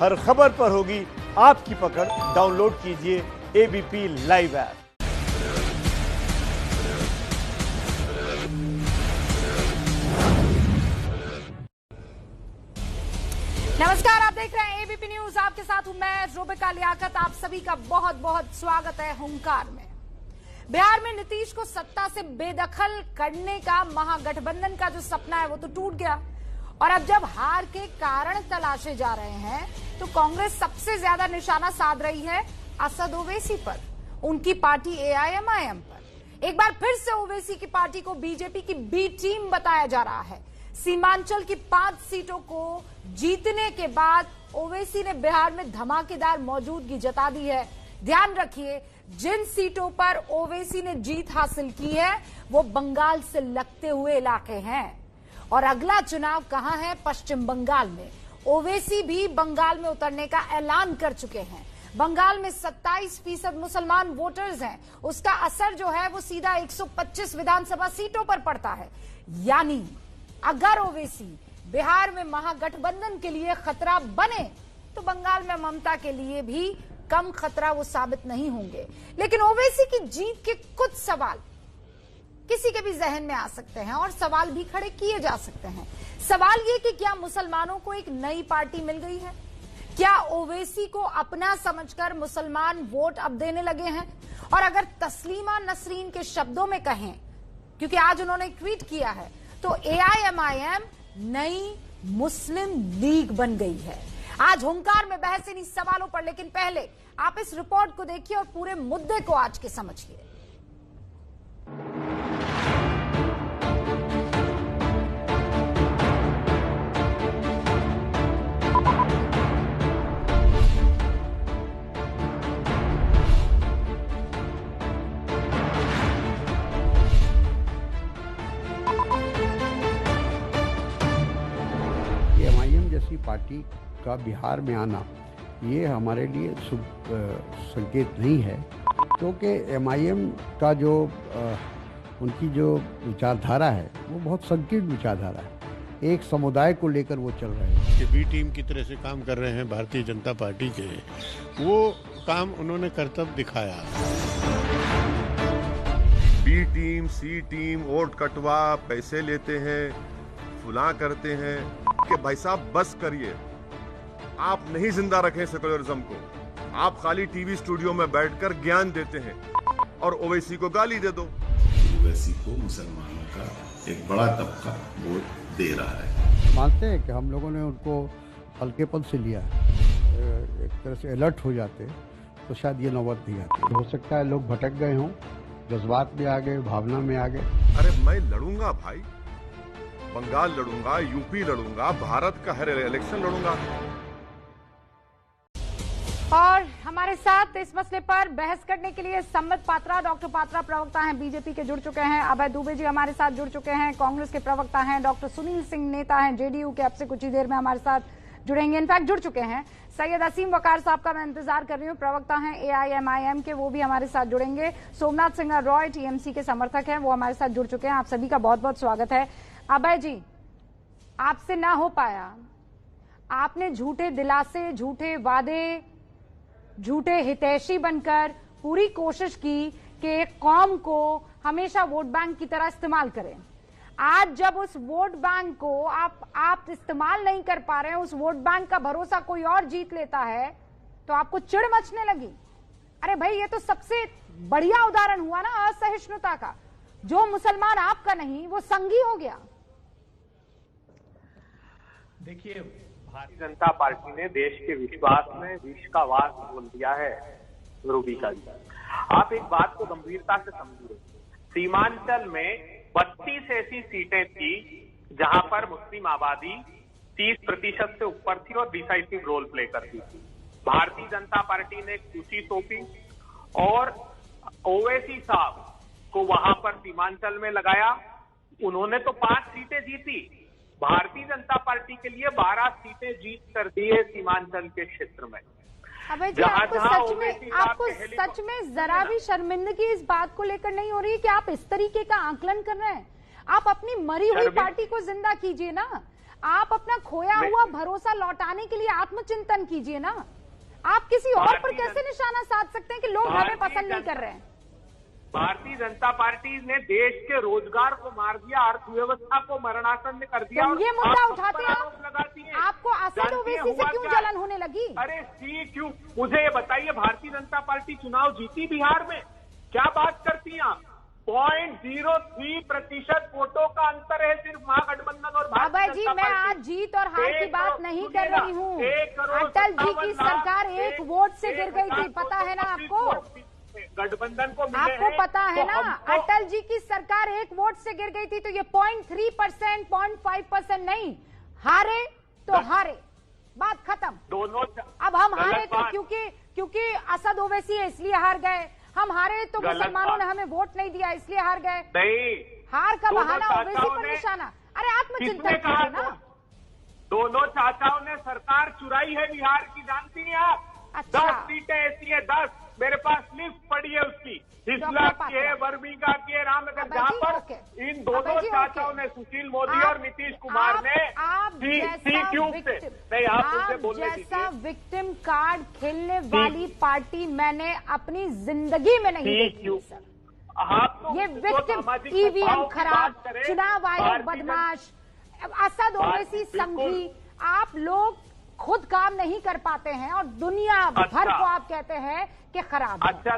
हर खबर पर होगी आपकी पकड़। डाउनलोड कीजिए एबीपी लाइव ऐप। नमस्कार, आप देख रहे हैं एबीपी न्यूज। आपके साथ हूं मैं रोबिका लियाकत। आप सभी का बहुत बहुत स्वागत है हुंकार में। बिहार में नीतीश को सत्ता से बेदखल करने का महागठबंधन का जो सपना है वो तो टूट गया, और अब जब हार के कारण तलाशे जा रहे हैं तो कांग्रेस सबसे ज्यादा निशाना साध रही है असद ओवैसी पर, उनकी पार्टी एआईएमआईएम पर। एक बार फिर से ओवैसी की पार्टी को बीजेपी की बी टीम बताया जा रहा है। सीमांचल की 5 सीटों को जीतने के बाद ओवैसी ने बिहार में धमाकेदार मौजूदगी जता दी है। ध्यान रखिए, जिन सीटों पर ओवैसी ने जीत हासिल की है वो बंगाल से लगते हुए इलाके हैं, और अगला चुनाव कहां है? पश्चिम बंगाल में। ओवैसी भी बंगाल में उतरने का ऐलान कर चुके हैं। बंगाल में 27% मुसलमान वोटर्स हैं, उसका असर जो है वो सीधा 125 विधानसभा सीटों पर पड़ता है। यानी अगर ओवैसी बिहार में महागठबंधन के लिए खतरा बने तो बंगाल में ममता के लिए भी कम खतरा वो साबित नहीं होंगे। लेकिन ओवैसी की जीत के कुछ सवाल किसी के भी जहन में आ सकते हैं और सवाल भी खड़े किए जा सकते हैं। सवाल ये कि क्या मुसलमानों को एक नई पार्टी मिल गई है? क्या ओवैसी को अपना समझकर मुसलमान वोट अब देने लगे हैं? और अगर तस्लीमा नसरीन के शब्दों में कहें, क्योंकि आज उन्होंने ट्वीट किया है, तो एआईएमआईएम नई मुस्लिम लीग बन गई है। आज हुंकार में बहस इन्हीं सवालों पर, लेकिन पहले आप इस रिपोर्ट को देखिए और पूरे मुद्दे को आज के समझिए। एमआईएम जैसी पार्टी का बिहार में आना ये हमारे लिए शुभ संकेत नहीं है, क्योंकि एमआईएम का जो उनकी जो विचारधारा है वो बहुत संकीर्ण विचारधारा है। एक समुदाय को लेकर वो चल रहे हैं। कि बी टीम की तरह से काम कर रहे हैं भारतीय जनता पार्टी के, वो काम उन्होंने कर्तव्य दिखाया। बी टीम, सी टीम, वोट कटवा, पैसे लेते हैं, फुला करते हैं कि भाई साहब बस करिए, आप नहीं जिंदा रखें सेकुलरिज्म को। आप खाली टीवी स्टूडियो में बैठकर ज्ञान देते हैं और ओवैसी को गाली दे दो। ओवैसी को मुसलमानों का एक बड़ा तबका वोट दे रहा है। मानते हैं कि हम लोगों ने उनको हल्केपन से लिया है, एक तरह से अलर्ट हो जाते तो शायद ये नौबत नहीं आती। हो सकता है लोग भटक गए हों, जज्बात में आ गए, भावना में आ गए। अरे मैं लड़ूंगा भाई, बंगाल लड़ूंगा, यूपी लड़ूंगा, भारत का हर इलेक्शन लड़ूंगा। और हमारे साथ इस मसले पर बहस करने के लिए संबित पात्रा, डॉक्टर पात्रा प्रवक्ता हैं बीजेपी के, जुड़ चुके हैं। अभय दुबे जी हमारे साथ जुड़ चुके हैं, कांग्रेस के प्रवक्ता हैं। डॉक्टर सुनील सिंह नेता हैं जेडीयू के, अब से कुछ ही देर में हमारे साथ जुड़ेंगे, इनफैक्ट जुड़ चुके हैं। सैयद असीम वकार साहब का मैं इंतजार कर रही हूँ, प्रवक्ता हैं एआईएमआईएम के, वो भी हमारे साथ जुड़ेंगे। सोमनाथ सिंह रॉय टीएमसी के समर्थक हैं, वो हमारे साथ जुड़ चुके हैं। आप सभी का बहुत बहुत स्वागत है। अभय जी, आपसे ना हो पाया, आपने झूठे दिलासे, झूठे वादे, झूठे हितैषी बनकर पूरी कोशिश की कि कौम को हमेशा वोट बैंक की तरह इस्तेमाल करें। आज जब उस वोट बैंक को आप इस्तेमाल नहीं कर पा रहे हैं, उस वोट बैंक का भरोसा कोई और जीत लेता है, तो आपको चिढ़ मचने लगी। अरे भाई, ये तो सबसे बढ़िया उदाहरण हुआ ना असहिष्णुता का। जो मुसलमान आपका नहीं वो संघी हो गया। देखिए, भारतीय जनता पार्टी ने देश के विश्वास में विष का वास बोल दिया है। रूबिका जी, आप एक बात को गंभीरता से समझिए। सीमांचल में 32 ऐसी सीटें थी जहां पर मुस्लिम आबादी 30% से ऊपर थी और डिसाइसिव रोल प्ले करती थी। भारतीय जनता पार्टी ने कुर्सी सौंपी और ओवैसी साहब को वहां पर सीमांचल में लगाया। उन्होंने तो 5 सीटें जीती। भारतीय जनता पार्टी के लिए 12 सीटें जीत कर दी है सीमांचल के क्षेत्र में। अभय जी, आपको सच में जरा भी शर्मिंदगी इस बात को लेकर नहीं हो रही है कि आप इस तरीके का आकलन कर रहे हैं? आप अपनी मरी हुई पार्टी को जिंदा कीजिए ना। आप अपना खोया हुआ भरोसा लौटाने के लिए आत्मचिंतन कीजिए ना। आप किसी और पर कैसे निशाना साध सकते हैं कि लोग हमें पसंद नहीं कर रहे हैं? भारतीय जनता पार्टी ने देश के रोजगार को मार दिया, अर्थव्यवस्था को मरणासन कर दिया। तो ये मुद्दा उठाते हैं आरोप लगाती है। आपको असद ओवैसी से क्यों जलन होने लगी? अरे सी क्यों, मुझे ये बताइए, भारतीय जनता पार्टी चुनाव जीती बिहार में, क्या बात करती हैं आप? 0.03% वोटों का अंतर है सिर्फ महागठबंधन और भारतीय अभय जी, मैं आज जीत और हार की बात नहीं कर रही हूँ। अटल जी की सरकार 1 वोट से गिर गई थी, पता है ना आपको? गठबंधन को आपको पता है ना, अटल जी की सरकार 1 वोट से गिर गई थी। तो ये 0.3%, 0.5% नहीं, हारे तो हारे, बात खत्म। दोनों अब हम हारे तो क्योंकि असद ओवैसी है इसलिए हार गए, हम हारे तो मुसलमानों ने हमें वोट नहीं दिया इसलिए हार गए। नहीं, हार का बहाना ओवैसी पर निशाना। अरे आत्मचिंतन कीजिए ना। दोनों चाचाओं ने सरकार चुराई है बिहार की, जानती हैं आप? अच्छा। 10 सीटें ऐसी है, 10, मेरे पास लिस्ट पड़ी है उसकी, हिजला की है, वर्बिका की है, रामनगर, जहाँ पर इन दोनों चाचाओं ने, सुशील मोदी और नीतीश कुमार ने जैसा विक्टिम कार्ड खेलने वाली पार्टी मैंने अपनी जिंदगी में नहीं देखी सर। ये विक्टिम, ईवीएम खराब, चुनाव आयोग बदमाश, असद ओवैसी संघी, आप लोग खुद काम नहीं कर पाते हैं और दुनिया भर को आप कहते हैं कि खराब। अच्छा,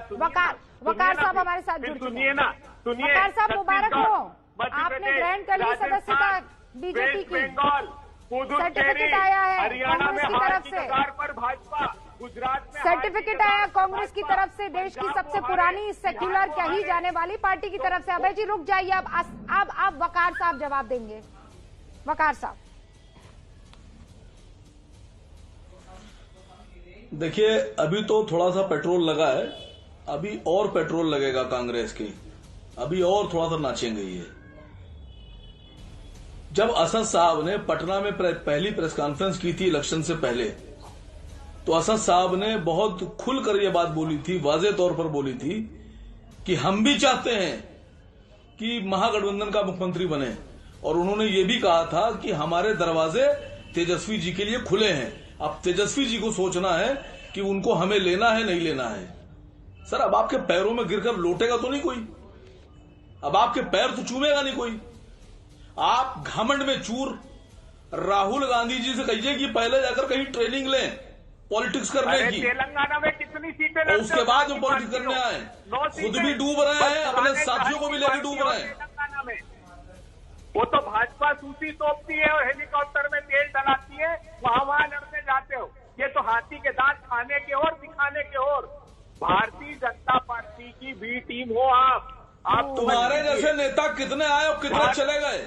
वकार साहब हमारे साथ जुड़ चुके हैं। वकार साहब मुबारक हो, आपने ग्रहण कर ली सदस्यता बीजेपी की। सर्टिफिकेट आया है कांग्रेस की तरफ से, भाजपा गुजरात में सर्टिफिकेट आया कांग्रेस की तरफ से, देश की सबसे पुरानी सेक्युलर कही जाने वाली पार्टी की तरफ से। अभय जी रुक जाइए, अब वकार साहब जवाब देंगे। वकार साहब, देखिए, अभी तो थोड़ा सा पेट्रोल लगा है, अभी और पेट्रोल लगेगा कांग्रेस की, अभी और थोड़ा सा नाचेंगे ये। जब असद साहब ने पटना में पहली प्रेस कॉन्फ्रेंस की थी इलेक्शन से पहले, तो असद साहब ने बहुत खुलकर ये बात बोली थी, वाज़ेह तौर पर बोली थी कि हम भी चाहते हैं कि महागठबंधन का मुख्यमंत्री बने, और उन्होंने ये भी कहा था कि हमारे दरवाजे तेजस्वी जी के लिए खुले हैं। अब तेजस्वी जी को सोचना है कि उनको हमें लेना है नहीं लेना है। सर, अब आपके पैरों में गिरकर लौटेगा तो नहीं कोई, अब आपके पैर तो चूमेगा नहीं कोई। आप घमंड में चूर राहुल गांधी जी से कहिए कि पहले जाकर कहीं ट्रेनिंग लें पॉलिटिक्स करने की, तेलंगाना में कितनी सीटें, और उसके बाद में पॉलिटिक्स करने आए। खुद भी डूब रहे हैं, अपने साथियों को भी लेकर डूब रहे हैं। तेलंगाना में वो तो भाजपा सूसी तोपती है और हेलीकॉप्टर में तेल डलाती है, वहां लड़ने जाते हो। ये तो हाथी के दांत खाने के और दिखाने के और। भारतीय जनता पार्टी की बी टीम हो आप तुम्हारे जैसे नेता कितने आए और कितने चले गए?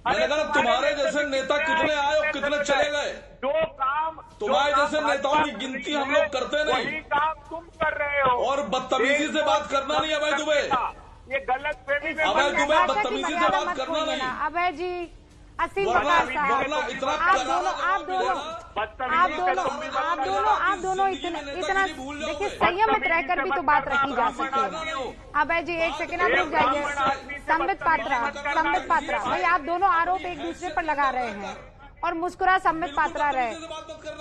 मैंने कहा तुम्हारे जैसे नेता कितने आए और कितने चले गए? जो काम तुम्हारे जैसे नेताओं की गिनती हम लोग करते नहीं, वही काम तुम कर रहे हो। और बदतमीजी से बात करना नहीं अभय दुबे, ये गलत फहमी में अभय दुबे बदतमीजी से बात करना नहीं। अभय जी, असीम वरना वकार साहब, इतना आप दोनों इतना देखिए, संयमित रहकर भी तो बात रखी जा सकती है। अभय जी एक सेकंड आप रुक जाइए। संबित पात्रा भाई, आप दोनों आरोप एक दूसरे पर लगा रहे हैं और मुस्कुरा संबित पात्रा रहे।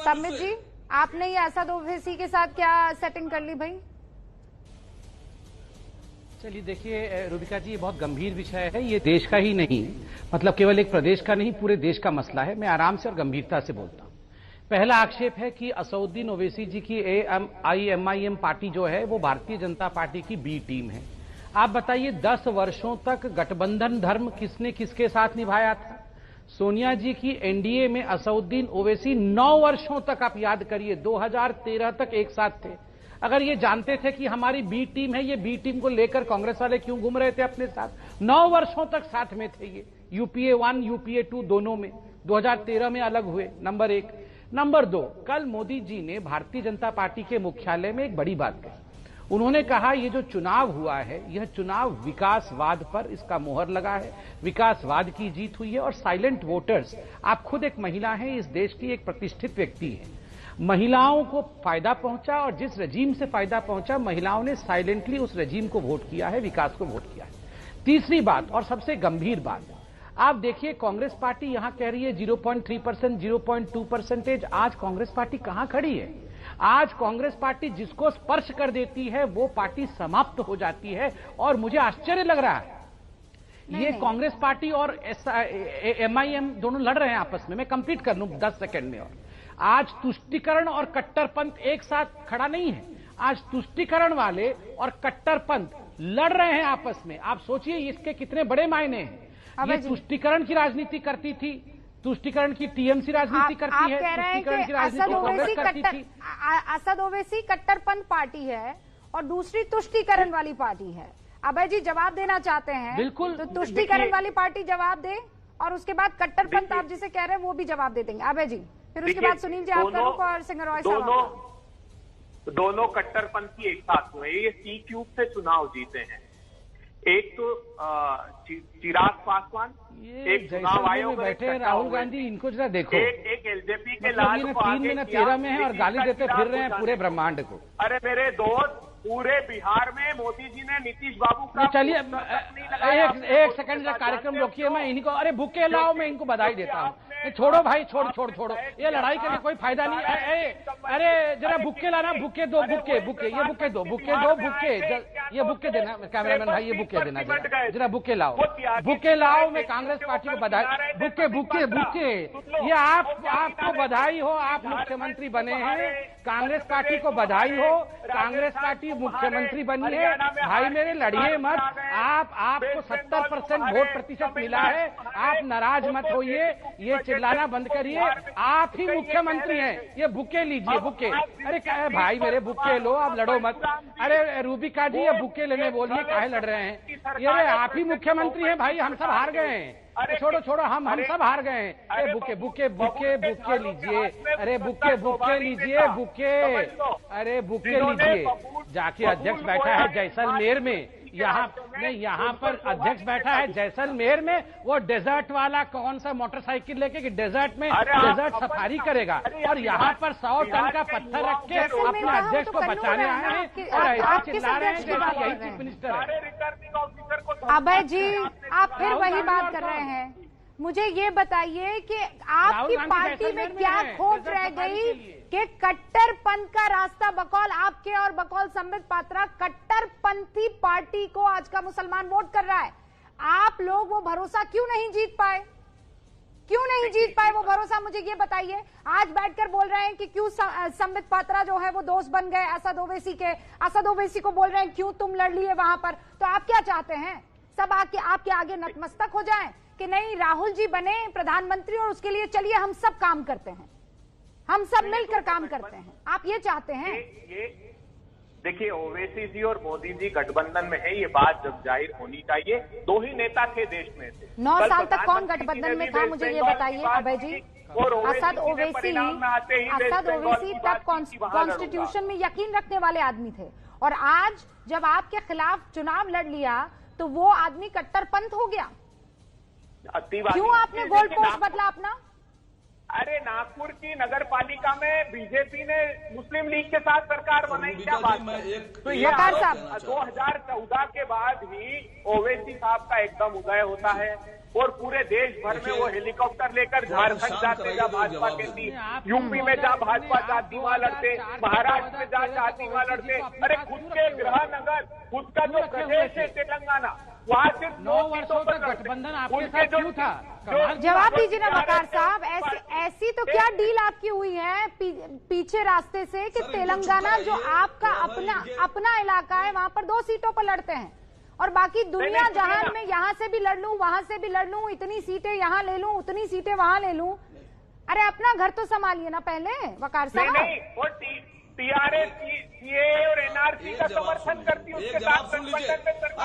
संबित जी, आपने ये असद ओवैसी के साथ क्या सेटिंग कर ली भाई? चलिए देखिए रूबिका जी, ये बहुत गंभीर विषय है, ये देश का ही नहीं, मतलब केवल एक प्रदेश का नहीं, पूरे देश का मसला है। मैं आराम से और गंभीरता से बोलता हूं। पहला आक्षेप है कि असदुद्दीन ओवैसी जी की AIMIM पार्टी जो है वो भारतीय जनता पार्टी की बी टीम है। आप बताइए 10 वर्षों तक गठबंधन धर्म किसने किसके साथ निभाया था? सोनिया जी की एनडीए में असदुद्दीन ओवैसी 9 वर्षों तक, आप याद करिए, 2013 तक एक साथ थे। अगर ये जानते थे कि हमारी बी टीम है, ये बी टीम को लेकर कांग्रेस वाले क्यों घूम रहे थे अपने साथ? 9 वर्षों तक साथ में थे ये, UPA 1 UPA 2 दोनों में, 2013 में अलग हुए। नंबर 1। नंबर 2, कल मोदी जी ने भारतीय जनता पार्टी के मुख्यालय में एक बड़ी बात कही। उन्होंने कहा ये जो चुनाव हुआ है, यह चुनाव विकासवाद पर इसका मोहर लगा है, विकासवाद की जीत हुई है। और साइलेंट वोटर्स, आप खुद एक महिला हैं, इस देश की एक प्रतिष्ठित व्यक्ति है, महिलाओं को फायदा पहुंचा, और जिस रजीम से फायदा पहुंचा, महिलाओं ने साइलेंटली उस रजीम को वोट किया है, विकास को वोट किया है। तीसरी बात और सबसे गंभीर बात, आप देखिए कांग्रेस पार्टी यहां कह रही है 0.3%, 0.2%। आज कांग्रेस पार्टी कहां खड़ी है? आज कांग्रेस पार्टी जिसको स्पर्श कर देती है वो पार्टी समाप्त हो जाती है। और मुझे आश्चर्य लग रहा है, ये कांग्रेस पार्टी और MIM दोनों लड़ रहे हैं आपस में। मैं कंप्लीट कर लूं 10 सेकंड में। और आज तुष्टीकरण और कट्टरपंथ एक साथ खड़ा नहीं है। आज तुष्टीकरण वाले और कट्टरपंथ लड़ रहे हैं आपस में। आप सोचिए इसके कितने बड़े मायने हैं। ये तुष्टीकरण की राजनीति करती थी, तुष्टीकरण की TMC राजनीति करती है, तुष्टीकरण की राजनीति कांग्रेस करती थी। असद ओवैसी कट्टरपंथ पार्टी है और दूसरी तुष्टीकरण वाली पार्टी है। अभय जी जवाब देना चाहते हैं? बिल्कुल। तो तुष्टीकरण वाली पार्टी जवाब दे और उसके बाद कट्टरपंथ आप जिसे कह रहे हैं वो भी जवाब दे देंगे। अभय जी, फिर उसके बाद सुनील जी आपका रुख और सिंगर रॉय साहब। दोनों कट्टरपंथी एक साथ हुए, ये C-क्यूब से चुनाव जीते हैं। एक तो चिराग पासवान, एक चुनाव आयोग में बैठे राहुल गांधी, इनको जरा देखो। एक LJP के लाल को 3 मिनट 13 में है और गाली देते फिर रहे हैं पूरे ब्रह्मांड को। अरे मेरे दोस्त, पूरे बिहार में मोदी जी ने नीतीश बाबू का चलिए एक सेकंड का कार्यक्रम रोकिए। मैं इनको अरे बुके लाओ, मैं इनको बधाई देता हूँ। छोड़ो भाई, छोड़ो ये लड़ाई करके कोई फायदा नहीं। अरे जरा बुके लाना, बुके दो, बुके ये बुके दो, ये बुके देना कैमरामैन भाई, ये बुके देना जरा बुके लाओ। मैं कांग्रेस पार्टी को बधाई, बुके ये आपको बधाई हो, आप मुख्यमंत्री बने हैं। कांग्रेस पार्टी को बधाई हो, कांग्रेस पार्टी मुख्यमंत्री बनी है। भाई मेरे लड़िए मत, आपको 70% वोट प्रतिशत मिला है। आप नाराज मत होइए, ये चिल्लाना बंद करिए। आप ही मुख्यमंत्री हैं। ये बुके लीजिए, बुके। अरे क्या भाई मेरे, बुके लो, आप लड़ो मत। अरे रूबिका जी, ये बुके लेने बोलिए, काहे लड़ रहे हैं? ये आप ही मुख्यमंत्री हैं भाई, हम सब हार गए हैं। छोड़ो हम सब हार गए हैं। अरे बुके लीजिए। अरे बुके लीजिए। अरे बुके लीजिए। जाके अध्यक्ष बैठा है जैसलमेर में, यहाँ पर अध्यक्ष बैठा है जैसलमेर में। वो डेजर्ट वाला कौन सा मोटरसाइकिल लेके कि डेजर्ट में डेजर्ट सफारी करेगा, और यहाँ पर 100 टन का पत्थर रख के अपने अध्यक्ष को बचाने आए हैं और ऐसे चिल्ला रहे हैं जैसे यही चीफ मिनिस्टर है। अभय जी, आप फिर वही बात कर रहे हैं। मुझे ये बताइए कि आपकी पार्टी में क्या खोट रह गई कि कट्टरपंथ का रास्ता बकौल आपके और बकौल संबित पात्रा कट्टरपंथी पार्टी को आज का मुसलमान वोट कर रहा है। आप लोग वो भरोसा क्यों नहीं जीत पाए? वो भरोसा? मुझे ये बताइए। आज बैठकर बोल रहे हैं कि क्यों संबित पात्रा जो है वो दोस्त बन गए असद ओवैसी के। असद ओवैसी को बोल रहे हैं क्यों तुम लड़ लिए वहां पर। तो आप क्या चाहते हैं? सब आपके आगे नतमस्तक हो जाएं कि नहीं राहुल जी बने प्रधानमंत्री और उसके लिए चलिए हम सब काम करते हैं, हम सब मिलकर काम करते हैं। आप ये चाहते हैं? देखिए, ओवैसी जी और मोदी जी गठबंधन में है, ये बात जब जाहिर होनी चाहिए। 2 ही नेता थे देश में से। 9 साल तक कौन गठबंधन में था, मुझे ये बताइए अभय जी। असद ओवैसी तब कॉन्स्टिट्यूशन में यकीन रखने वाले आदमी थे, और आज जब आपके खिलाफ चुनाव लड़ लिया तो वो आदमी कट्टरपंथ हो गया। क्यों आपने गोल पोस्ट बदला अपना? अरे नागपुर की नगर पालिका में बीजेपी ने मुस्लिम लीग के साथ सरकार बनाई, क्या बात है? तो ये 2014 के बाद ही ओवैसी साहब का एकदम उदय होता है, और पूरे देश भर में वो हेलीकॉप्टर लेकर झारखंड जाते, जब भाजपा कहती, यूपी में जब भाजपा चाहती वहां लड़ते, महाराष्ट्र में जहाँ चाहती वहां लड़ते। अरे खुद के गृह नगर, खुद का जो प्रदेश है तेलंगाना, वहाँ सिर्फ 9 वर्षों तक गठबंधन आपके साथ क्यों था? जवाब दीजिए ना वकार साहब। ऐसी तो क्या डील आपकी हुई है पीछे रास्ते से कि तेलंगाना जो आपका अपना इलाका है वहां पर 2 सीटों पर लड़ते हैं, और बाकी दुनिया जहान में यहाँ से भी लड़ लूं, वहां से भी लड़ लूं, इतनी सीटें यहाँ ले लूं, उतनी सीटें वहां ले लूं। अरे अपना घर तो संभालिए ना पहले वकार साहब। TRS CAA और NRC का समर्थन करती है, उसके साथ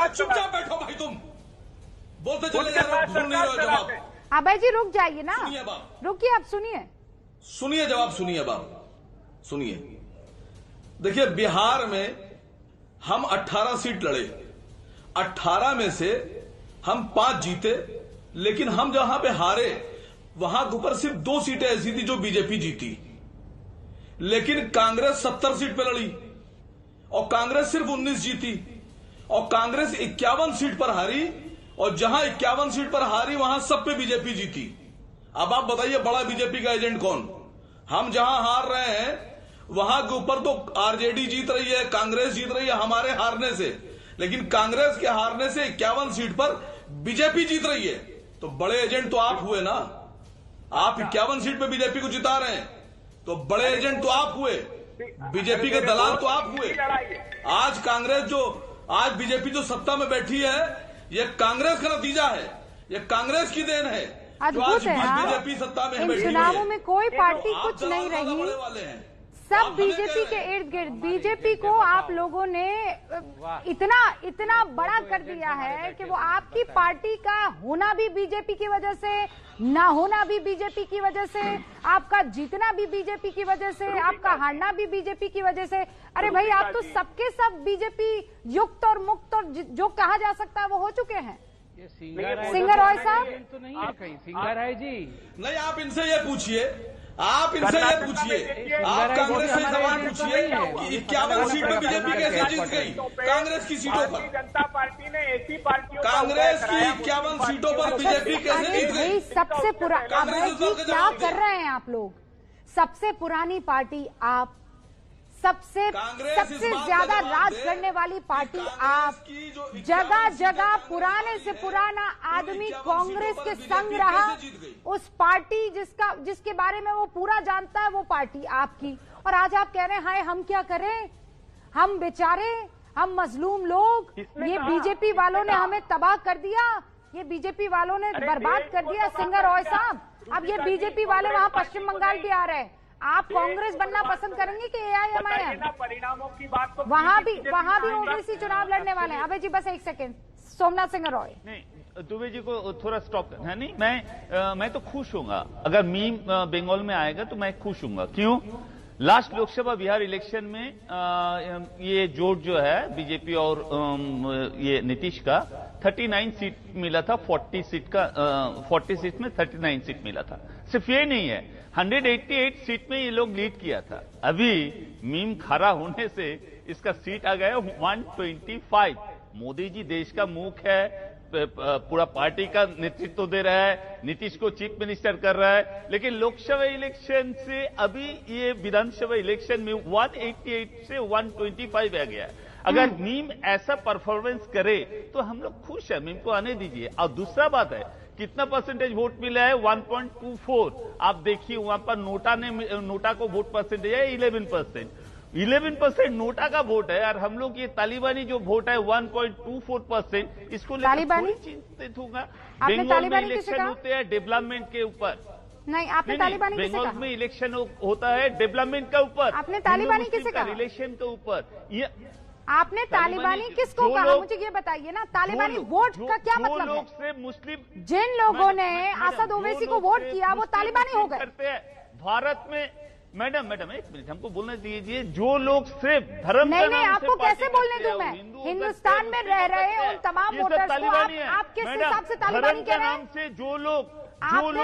चुपचाप बैठो भाई, तुम बोलते चले जा रहे हो। अभय जी रुक जाइए ना, रुकिए, आप सुनिए जवाब सुनिए। देखिए, बिहार में हम 18 सीट लड़े, 18 में से हम 5 जीते, लेकिन हम जहां पे हारे वहां ऊपर सिर्फ 2 सीटें ऐसी थी जो बीजेपी जीती, लेकिन कांग्रेस 70 सीट पे लड़ी और कांग्रेस सिर्फ 19 जीती, और कांग्रेस 51 सीट पर हारी और जहां 51 सीट पर हारी वहां सब पे बीजेपी जीती। अब आप बताइए बड़ा बीजेपी का एजेंट कौन? हम जहां हार रहे हैं वहां के ऊपर तो आरजेडी जीत रही है, कांग्रेस जीत रही है हमारे हारने से, लेकिन कांग्रेस के हारने से 51 सीट पर बीजेपी जीत रही है। तो बड़े एजेंट तो आप हुए ना, आप 51 सीट पे बीजेपी को जिता रहे हैं, तो बड़े एजेंट तो आप हुए, बीजेपी के दलाल तो आप हुए। आज कांग्रेस आज बीजेपी जो सत्ता में बैठी है, ये कांग्रेस का नतीजा है, ये कांग्रेस की देन है जो आज बीजेपी सत्ता में बैठी है। चुनावों में कोई पार्टी कुछ नहीं रही, सब बीजेपी के इर्द गिर्द। बीजेपी को आप लोगों ने इतना बड़ा कर दिया है कि वो आपकी पार्टी का होना भी बीजेपी की वजह से, ना होना भी बीजेपी की वजह से, आपका जीतना भी बीजेपी की वजह से, आपका हारना भी बीजेपी की वजह से। अरे भाई, आप तो सबके सब बीजेपी युक्त और मुक्त और जो कहा जा सकता है वो हो चुके हैं। सिंगर रॉय साहब तो नहीं है कहीं, सिंगर राय जी नहीं, आप इनसे ये पूछिए, आप कांग्रेस से सवाल पूछिए कि 51 सीट पे बीजेपी कैसे जीत गई कांग्रेस की सीटों पर? जनता पार्टी ने ऐसी पार्टियों कांग्रेस की 51 सीटों पर बीजेपी कैसे जीत गई? सबसे पुरानी क्या कर रहे हैं आप लोग? सबसे पुरानी पार्टी आप, सबसे ज्यादा राज करने वाली पार्टी आप, जगह जगह पुराने से पुराना आदमी कांग्रेस के संग रहा, उस पार्टी जिसके बारे में वो पूरा जानता है वो पार्टी आपकी। और आज आप कह रहे हैं हाय हम क्या करें, हम बेचारे, हम मजलूम लोग, ये बीजेपी वालों ने हमें तबाह कर दिया, ये बीजेपी वालों ने बर्बाद कर दिया। सिंगर रॉय साहब, अब ये बीजेपी वाले वहां पश्चिम बंगाल भी आ रहे हैं, आप कांग्रेस बनना पसंद करेंगे कि AIMIM? परिणामों की बात तो वहाँ भी ओवैसी चुनाव लड़ने वाले हैं। अबे जी बस एक सेकंड, सोमनाथ सिंह रॉय। नहीं, दुबे जी को थोड़ा स्टॉप करना है। नहीं, मैं तो खुश हूंगा अगर मीम बंगाल में आएगा तो मैं खुश हूंगा। क्यों? लास्ट लोकसभा बिहार इलेक्शन में ये जोड़ जो है बीजेपी और ये नीतीश का 39 सीट मिला था, 40 सीट में 39 सीट मिला था। सिर्फ ये नहीं है, 188 सीट में ये लोग लीड किया था। अभी मीम खरा होने से इसका सीट आ गया 125। मोदी जी देश का मुख है, पूरा पार्टी का नेतृत्व दे रहा है, नीतीश को चीफ मिनिस्टर कर रहा है, लेकिन लोकसभा इलेक्शन से अभी ये विधानसभा इलेक्शन में 188 से 125 आ गया। अगर मीम ऐसा परफॉर्मेंस करे तो हम लोग खुश है, मीम को आने दीजिए। और दूसरा बात है, कितना परसेंटेज वोट मिला है? 1.24। आप देखिए वहां पर नोटा को वोट परसेंटेज है 11%। 11% नोटा का वोट है, और हम लोग ये तालिबानी जो वोट है 1.24%, इसको लेकर चिंतित होगा। बंगाल में इलेक्शन होते हैं डेवलपमेंट के ऊपर। नहीं, आपने तालिबानी किसे कहा? बंगाल में इलेक्शन होता है डेवलपमेंट का ऊपर, आपने तालिबानी किसे कहा? रिलेशन के ऊपर। ये आपने तालिबानी किसको कहा? मुझे ये बताइए ना, तालिबानी वोट का क्या मतलब है? से मुस्लिम जिन लोगों ने असद ओवैसी को वोट किया वो तालिबानी हो गए। भारत में मैडम एक मिनट हमको बोलने दीजिए। जो लोग सिर्फ धर्म नहीं, आपको कैसे बोलने दूं मैं? हिंदुस्तान में रह रहे उन तमाम वोटर्स को आप किस हिसाब से तालिबानी कह रहे हैं? जो लोग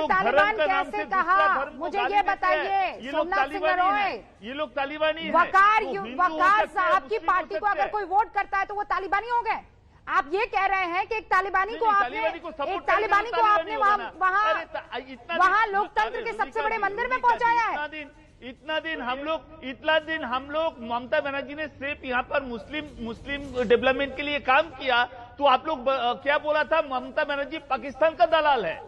तालिबान कैसे कहा? मुझे ये बताइए सोमनाथ सिंह रॉय। ये लोग तालिबानी वकार साहब की पार्टी को अगर कोई वोट करता है तो वो तालिबानी हो गए? आप ये कह रहे हैं कि एक तालिबानी को आपने वहाँ लोकतंत्र के सबसे बड़े मंदिर में पहुंचाया है। इतना दिन हम लोग ममता बनर्जी ने सिर्फ यहाँ पर मुस्लिम डेवलपमेंट के लिए काम किया, तो आप लोग क्या बोला था? ममता बनर्जी पाकिस्तान का दलाल है।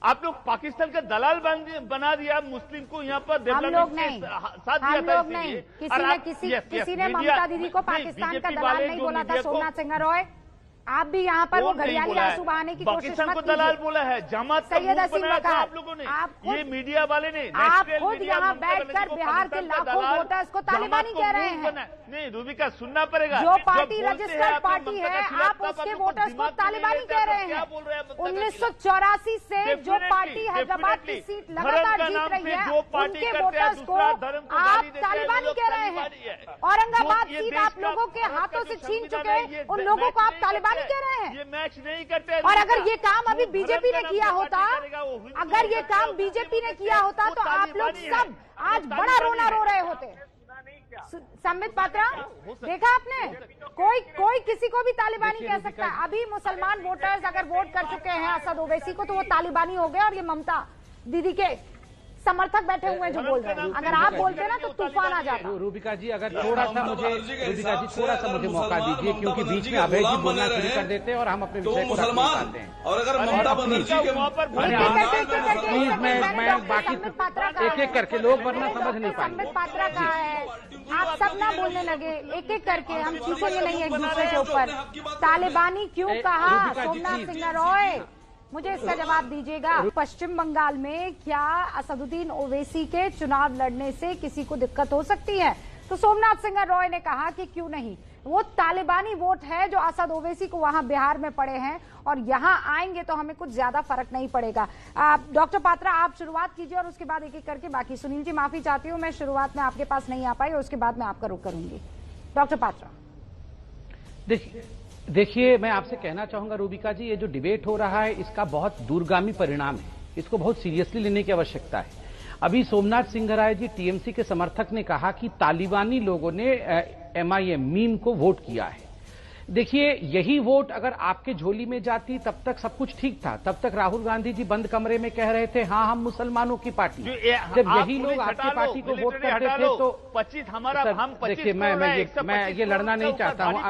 आप लोग पाकिस्तान का दलाल बना दिया, मुस्लिम को यहाँ पर डेवलपमेंट के साथ दिया था। किसी ने ममता दीदी को पाकिस्तान का दलाल नहीं बोला था। सोमनाथ सिंह रॉय, आप भी यहाँ पर वो घड़ियाली आंसू बहाने की कोशिश मत कीजिए। दलाल बोला है, जमात का मुंह बनाया था आप लोगों ने, ये मीडिया वाले ने। आप खुद यहाँ बैठकर बिहार के लाखों वोटर्स को तालिबानी कह रहे हैं। नहीं, रूबिका सुनना पड़ेगा। जो पार्टी रजिस्टर्ड पार्टी है, आप उसके वोटर्स को तालिबानी कह रहे हैं। 1984 से जो पार्टी हैदराबाद की सीट लगातार जीत रही है, उनके वोटर्स को आप तालिबानी कह रहे हैं। औरंगाबाद सीट आप लोगों के हाथों से छीन चुके, उन लोगों को आप तालिबानी कह रहे हैं। ये मैच नहीं करते। और अगर ये काम अभी बीजेपी ने किया होता, अगर ये काम बीजेपी ने किया होता तो आप लोग सब आज बड़ा रोना रो रहे होते। संबित पात्रा, देखा आपने, कोई किसी को भी तालिबानी कह सकता है। अभी मुसलमान वोटर्स अगर वोट कर चुके हैं असद ओवैसी को तो वो तालिबानी हो गए, और ये ममता दीदी के समर्थक बैठे हुए हैं जो बोल रहे हैं। अगर आप बोलते ना तो तूफान आ जाता। रूबिका जी, अगर थोड़ा सा मुझे मौका दीजिए, क्योंकि बीच में अभय जी बोलना शुरू कर देते हैं और हम अपने विषय को रखते हैं। और अगर ममता बनर्जी के प्लीज मैं बाकी एक एक करके लोग वरना समझ नहीं पाएंगे। संबित पात्रा कहा है, आप सब ना बोलने लगे, एक एक करके हम खींचेंगे नहीं एक दूसरे के ऊपर। तालिबानी क्यों कहा सोमनाथ सिंह रॉय, मुझे इसका जवाब दीजिएगा। पश्चिम बंगाल में क्या असदुद्दीन ओवैसी के चुनाव लड़ने से किसी को दिक्कत हो सकती है? तो सोमनाथ सिंह रॉय ने कहा कि क्यों नहीं, वो तालिबानी वोट है जो असद ओवैसी को वहां बिहार में पड़े हैं, और यहां आएंगे तो हमें कुछ ज्यादा फर्क नहीं पड़ेगा। डॉक्टर पात्रा, आप शुरुआत कीजिए और उसके बाद एक एक करके बाकी। सुनील जी, माफी चाहती हूँ, मैं शुरुआत में आपके पास नहीं आ पाई और उसके बाद मैं आपका रुख करूंगी। डॉक्टर पात्रा। देखिए, मैं आपसे कहना चाहूंगा रूबिका जी, ये जो डिबेट हो रहा है इसका बहुत दूरगामी परिणाम है, इसको बहुत सीरियसली लेने की आवश्यकता है। अभी सोमनाथ सिंह राय जी, टीएमसी के समर्थक, ने कहा कि तालिबानी लोगों ने एमआईएम मीम को वोट किया है। देखिए, यही वोट अगर आपके झोली में जाती तब तक सब कुछ ठीक था। तब तक राहुल गांधी जी बंद कमरे में कह रहे थे हाँ हम मुसलमानों की पार्टी। जब यही लोग आपकी पार्टी को वोट करते थे तो 25 हमारा, हम 25 देखिए, मैं ये लड़ना नहीं चाहता हूँ।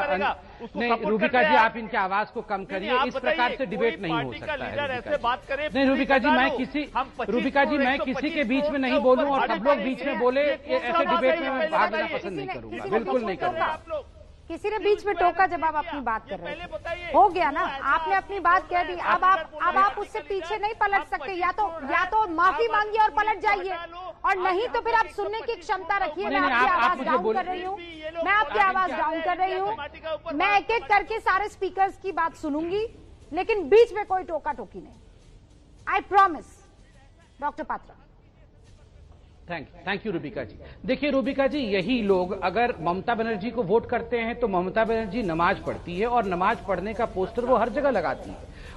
नहीं रूबिका जी, आप इनकी आवाज को कम करिए, इस प्रकार से डिबेट नहीं हो सकता है। नहीं रूबिका जी, मैं किसी के बीच में नहीं बोलूं और सब लोग बीच में बोले, ऐसे डिबेट में मैं भाग लेना पसंद नहीं करूंगा, बिल्कुल नहीं करूंगा। किसी ने बीच में टोका जब आप अपनी बात कर रहे थे, हो गया ना, आपने अपनी बात कह दी। अब आप उससे पीछे नहीं पलट सकते। या तो माफी मांगिए और पलट जाइए, और नहीं तो फिर आप सुनने की क्षमता रखिए। मैं आपकी आवाज डाउन कर रही हूँ, मैं एक एक करके सारे स्पीकर्स की बात सुनूंगी, लेकिन बीच में कोई टोका टोकी नहीं, I promise. Doctor Patra. Thank you Rubika ji. देखिए रूबिका जी, यही लोग अगर ममता बनर्जी को वोट करते हैं तो ममता बनर्जी नमाज पढ़ती है, और नमाज पढ़ने का पोस्टर वो हर जगह लगाती है।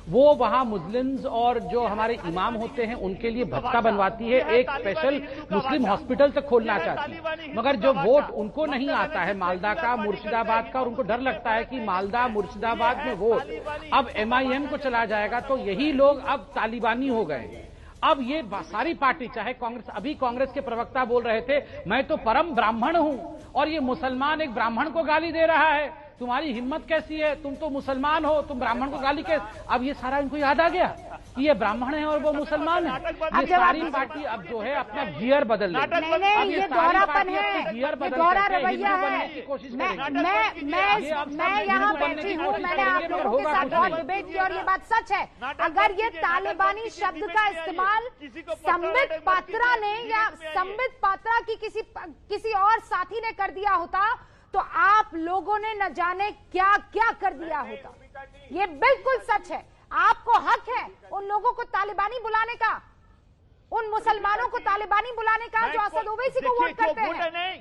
वो वहां मुस्लिम्स और जो हमारे इमाम होते हैं उनके लिए भत्ता बनवाती है, एक स्पेशल मुस्लिम हॉस्पिटल तक खोलना चाहती है। मगर जो वोट उनको नहीं आता है मालदा का, मुर्शिदाबाद का, और उनको डर लगता है कि मालदा मुर्शिदाबाद में वोट अब एमआईएम को चला जाएगा, तो यही लोग अब तालिबानी हो गए। अब ये सारी पार्टी, चाहे कांग्रेस, अभी कांग्रेस के प्रवक्ता बोल रहे थे मैं तो परम ब्राह्मण हूं, और ये मुसलमान एक ब्राह्मण को गाली दे रहा है, तुम्हारी हिम्मत कैसी है, तुम तो मुसलमान हो, तुम ब्राह्मण को गाली कैसे। अब ये सारा इनको याद आ गया कि ये ब्राह्मण है और वो मुसलमान है। ये सारी पार्टी अब जो है अपना गियर बदल रही है। नहीं, ये दोहरापन है, ये दोहरा रवैया है। मैं यहाँ बैठी हूँ, मैंने आप लोगों के साथ बहुत डिबेट की और ये बात सच है। अगर ये तालिबानी शब्द का इस्तेमाल संबित पात्रा ने या संबित पात्रा की किसी और साथी ने कर दिया होता तो आप लोगों ने न जाने क्या क्या कर दिया होता। ये बिल्कुल सच है। आपको हक है उन लोगों को तालिबानी बुलाने का, उन मुसलमानों को तालिबानी बुलाने का जो असद ओवैसी को वोट करते हैं।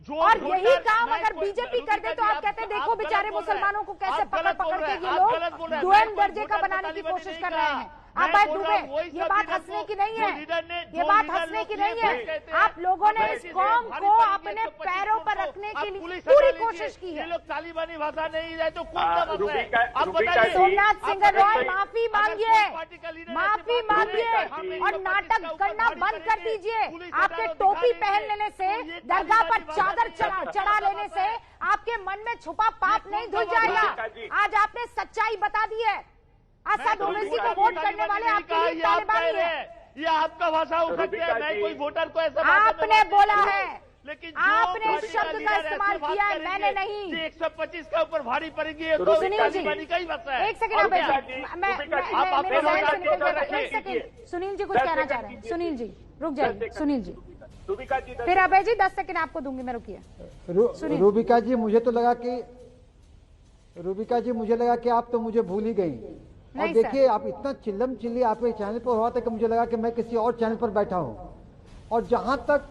और यही काम अगर बीजेपी कर दे तो आप कहते हैं देखो बेचारे मुसलमानों को कैसे पकड़ के ये लोग द्वितीय दर्जे का बनाने की कोशिश कर रहे हैं। आप भाई दुबे, ये बात हंसने की नहीं है, ये बात हंसने की नहीं है। आप लोगों ने इस कौम को अपने पैरों पर रखने के लिए पूरी कोशिश की है। लोग तालिबानी भाषा नहीं है तो कौन सा है? आप बताइए। सोमनाथ सिंह रॉय, माफी मांगिए और नाटक करना बंद कर दीजिए। आपके टोपी पहन लेने से, दरगाह पर चादर चढ़ा लेने से आपके मन में छुपा पाप नहीं धुल जाएगा। आज आपने सच्चाई बता दी है। असद ओवैसी को वोट करने वाले आपके लिए तालिबानी है। ये आपका भाषा हो सकती है, मैं कोई वोटर को ऐसा आपने बोला है, लेकिन आपने शब्द का इस्तेमाल किया है, मैंने नहीं। 125 का ऊपर भारी पड़ेगी, सुनील जी एक सेकंड, सुनील जी कुछ कहना चाह रहे हैं। सुनील जी रुक जाइए, सुनील जी फिर अभय जी 10 सेकंड आपको दूंगी मैं, रुकिए। रूबिका जी मुझे लगा कि आप तो मुझे भूल ही गई। और देखिए आप इतना चिल्लम चिल्ली आपके चैनल पर हुआ था कि मुझे लगा कि मैं किसी और चैनल पर बैठा हूं। और जहां तक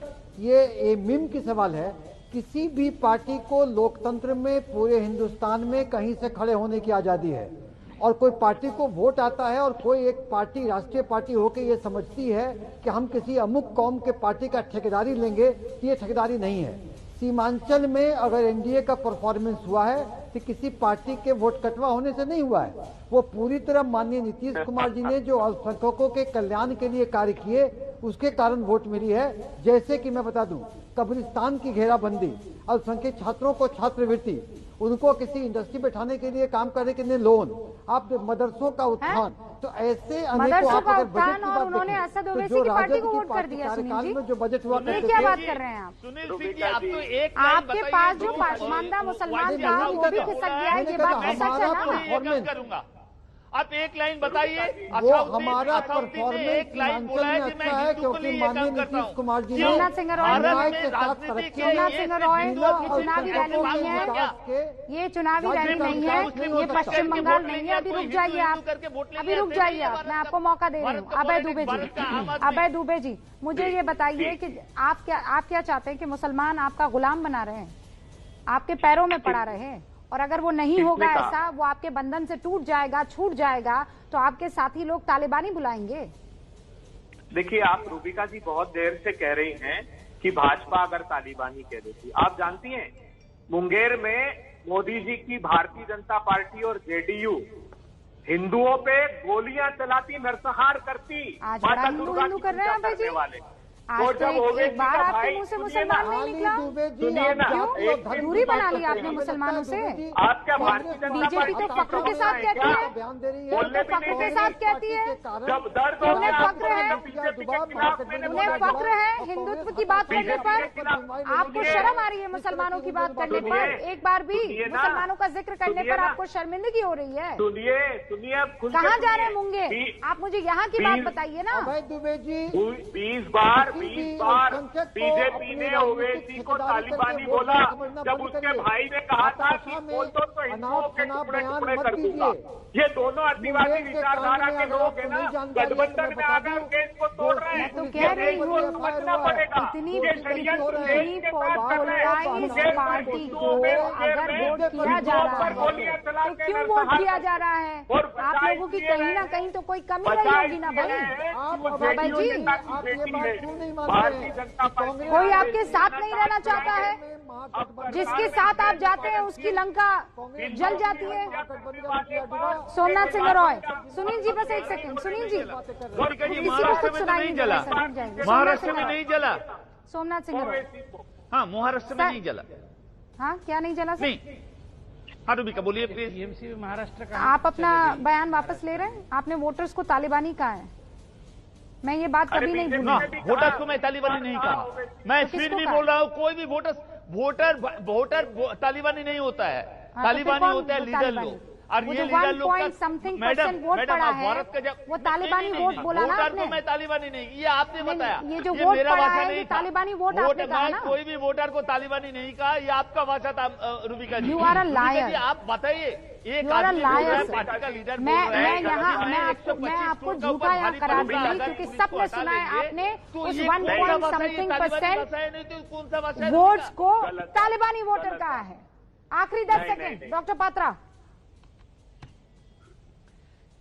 ये मीम की सवाल है, किसी भी पार्टी को लोकतंत्र में पूरे हिंदुस्तान में कहीं से खड़े होने की आजादी है, और कोई पार्टी को वोट आता है और कोई एक पार्टी राष्ट्रीय पार्टी होकर ये समझती है कि हम किसी अमुक कौम के पार्टी का ठेकेदारी लेंगे, ये ठेकेदारी नहीं है। सीमांचल में अगर एनडीए का परफॉर्मेंस हुआ है तो किसी पार्टी के वोट कटवा होने से नहीं हुआ है। वो पूरी तरह माननीय नीतीश कुमार जी ने जो अल्पसंख्यकों के कल्याण के लिए कार्य किए उसके कारण वोट मिली है। जैसे कि मैं बता दूं, कब्रिस्तान की घेराबंदी, अल्पसंख्यक छात्रों को छात्रवृत्ति, उनको किसी इंडस्ट्री बैठाने के लिए काम करने के लिए लोन, आप मदरसों का उत्थान, तो ऐसे अनेकों आप अगर बजट की बात देखें तो जो राजद की पार्टी कार्यकाल में जो बजट हुआ करते क्या बात कर रहे हैं आप? सुनील सिंह जी, आप तो एक आपके पास जो पासमानदा मुसलमान था वो भी खिसक गया है, ये बात सच है ना? करूंगा, आप एक लाइन बताइए। वो हमारा परफॉर्मेंस एक लाइन बोला है कि मैं अच्छा है क्योंकि माननीय नीतीश कुमार जी ने सोमनाथ सिंह रॉय के साथ तरक्की सोमनाथ सिंह रॉय ये चुनावी रैली नहीं है, ये चुनावी रैली नहीं है, ये पश्चिम बंगाल नहीं है। अभी रुक जाइए आप, अभी रुक जाइए आप, मैं आपको मौका दे रही हूँ। अभय दुबे जी, अभय दुबे जी, मुझे ये बताइए कि आप क्या चाहते हैं कि मुसलमान आपका गुलाम बना रहे हैं, आपके पैरों में पड़ा रहे? और अगर वो नहीं होगा ऐसा, वो आपके बंधन से टूट जाएगा, छूट जाएगा, तो आपके साथी लोग तालिबानी बुलाएंगे? देखिए, आप रूबिका जी बहुत देर से कह रही हैं कि भाजपा अगर तालिबानी कह देती। आप जानती हैं, मुंगेर में मोदी जी की भारतीय जनता पार्टी और जेडीयू हिंदुओं पे गोलियां चलाती, नरसंहार करती, माता दुर्गा की पूजा करने वाले। आज तो एक बार आपके मुंह से मुसलमान नहीं निकला, सुनिए ना, क्यों दूरी बना ली आपने मुसलमानों से? आप क्या भारतीय जनता बीजेपी तो फख्र के साथ कहती है, वो तो फख्र के साथ कहती है, जब दर्द उन्हें फख्र है, उन्हें फख्र है हिंदुत्व की बात करने पर। आपको शर्म आ रही है मुसलमानों की बात करने पर? एक बार भी मुसलमानों का जिक्र करने पर आपको शर्मिंदगी हो रही है? सुनिए सुनिए, कहाँ जा रहे हैं मुंगेर? आप मुझे यहाँ की बात बताइए ना। 20 बार बीजेपी ने ओवैसी को तालिबानी बोला, जब उसके भाई ने कहा था कि बोल दो तो हिंदुओं के टुकड़े टुकड़े कर दूंगा। ये दोनों अतिवादी विचारधारा के लोग हैं ना, गठबंधन में आकर केस को तोड़ रहे हैं। तो कह रही हूँ, समझना पड़ेगा, इतनी पोलराइज पार्टी को अगर वोट किया जा रहा है तो क्यों वोट किया जा रहा है? आप लोगों की कहीं ना कहीं तो कोई कमी रही होगी ना भाई जी। कोई आपके साथ नहीं रहना चाहता है? जिसके साथ आप जाते हैं उसकी लंका जल जाती है। सोमनाथ सिंह रॉय, सुनील जी बस एक सेकंड, सुनील जी किसी को कुछ सुनाई नहीं जला, महाराष्ट्र में नहीं जला। सोमनाथ सिंह रॉय, हाँ महाराष्ट्र में नहीं जला। हाँ क्या नहीं जला सर? नहीं, हाँ रूबिका बोलिए प्लीज। टीएमसी महाराष्ट्र का आप अपना बयान वापस ले रहे हैं? आपने वोटर्स को तालिबानी कहा है, मैं ये बात कभी नहीं भूली। वोटर्स को मैं तालिबानी नहीं कहा, मैं फिर भी बोल रहा हूँ, कोई भी वोटर तालिबानी नहीं होता है। तालिबानी होता है लीडर लोग, और ये लीडर लोग का मैडम भारत का जब वो तालिबानी वोट बोला ना आपने? मैं तालिबानी नहीं, ये आपने बताया। ये जो वोट मेरा पड़ा भाषा है नहीं, तालिबानी वोट आपने कहा ना? कोई भी वोटर को तालिबानी नहीं कहा, ये आपका भाषा था Rubika ji. You are a liar. आप बताइए, एक पार्टी का लीडर मैं आपको झूठा यहाँ करार दूंगी, क्योंकि सबने सुना है आपने उस 1% वोट्स को तालिबानी वोटर कहा है। आखिरी 10 सेकंड, डॉक्टर पात्रा।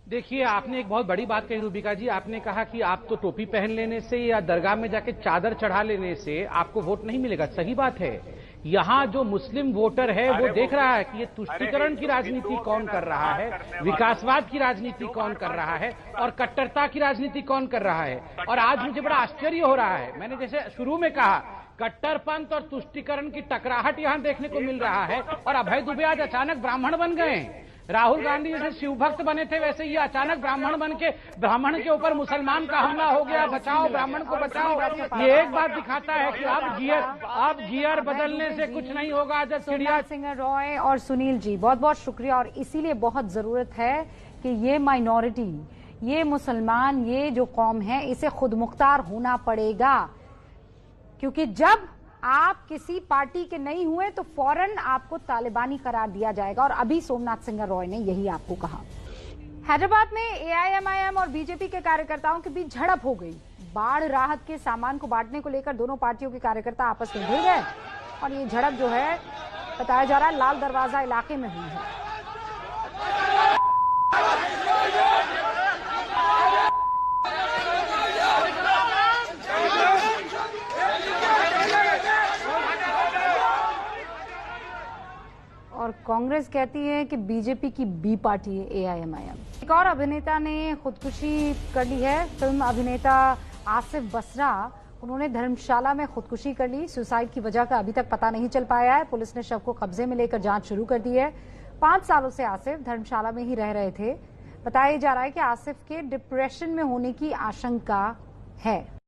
देखिए, आपने एक बहुत बड़ी बात कही रूबिका जी। आपने कहा कि आप तो टोपी पहन लेने से या दरगाह में जाके चादर चढ़ा लेने से आपको वोट नहीं मिलेगा। सही बात है। यहाँ जो मुस्लिम वोटर है वो देख रहा है कि ये तुष्टीकरण की राजनीति कौन कर रहा है, विकासवाद की राजनीति कौन कर रहा है, और कट्टरता की राजनीति कौन कर रहा है। और आज मुझे बड़ा आश्चर्य हो रहा है, मैंने जैसे शुरू में कहा, कट्टरपंथ और तुष्टीकरण की टकराहट यहाँ देखने को मिल रहा है। और अभय दुबे आज अचानक ब्राह्मण बन गए। राहुल गांधी जैसे शिव भक्त बने थे, वैसे ये अचानक ब्राह्मण बन के ब्राह्मण के ऊपर मुसलमान का हमला हो गया, बचाओ ब्राह्मण को बचाओ। ये एक बात दिखाता है कि आप गियर बदलने से कुछ नहीं होगा। सोमनाथ सिंह रॉय और सुनील जी, बहुत बहुत शुक्रिया। और इसीलिए बहुत जरूरत है कि ये माइनॉरिटी, ये मुसलमान, ये जो कौम है, इसे खुद मुख्तार होना पड़ेगा। क्योंकि जब आप किसी पार्टी के नहीं हुए तो फौरन आपको तालिबानी करार दिया जाएगा। और अभी सोमनाथ सिंह रॉय ने यही आपको कहा। हैदराबाद में एआईएमआईएम और बीजेपी के कार्यकर्ताओं के बीच झड़प हो गई। बाढ़ राहत के सामान को बांटने को लेकर दोनों पार्टियों के कार्यकर्ता आपस में भिड़ गए और ये झड़प जो है बताया जा रहा है लाल दरवाजा इलाके में हुई है। कांग्रेस कहती है कि बीजेपी की बी पार्टी है AIMIM। एक और अभिनेता ने खुदकुशी कर ली है। फिल्म अभिनेता आसिफ बसरा, उन्होंने धर्मशाला में खुदकुशी कर ली। सुसाइड की वजह का अभी तक पता नहीं चल पाया है। पुलिस ने शव को कब्जे में लेकर जांच शुरू कर दी है। 5 सालों से आसिफ धर्मशाला में ही रह रहे थे। बताया जा रहा है कि आसिफ के डिप्रेशन में होने की आशंका है।